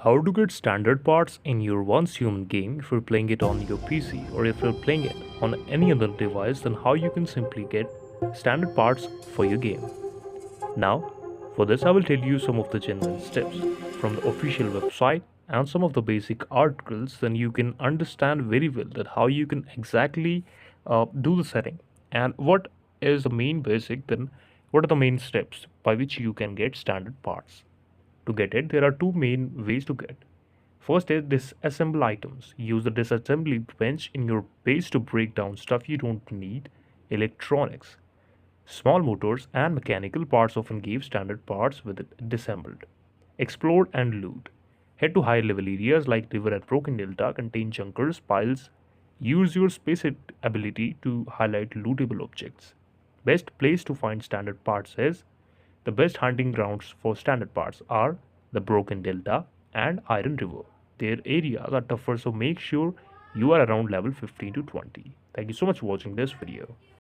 How to get standard parts in your once human game if you're playing it on your PC or if you're playing it on any other device, then how you can simply get standard parts for your game. Now, for this I will tell you some of the genuine steps from the official website and some of the basic articles, then you can understand very well that how you can exactly do the setting and what is the main basic, then what are the main steps by which you can get standard parts. To get it, there are two main ways to get. First is disassemble items. Use the disassembly bench in your base to break down stuff you don't need. Electronics, small motors, and mechanical parts often give standard parts with it disassembled. Explore and loot. Head to high level areas like River and Broken Delta contain junkers, piles. Use your space ability to highlight lootable objects. Best place to find standard parts is the best hunting grounds for standard parts are the Broken Delta and Iron River. Their areas are tougher, so make sure you are around level 15 to 20. Thank you so much for watching this video.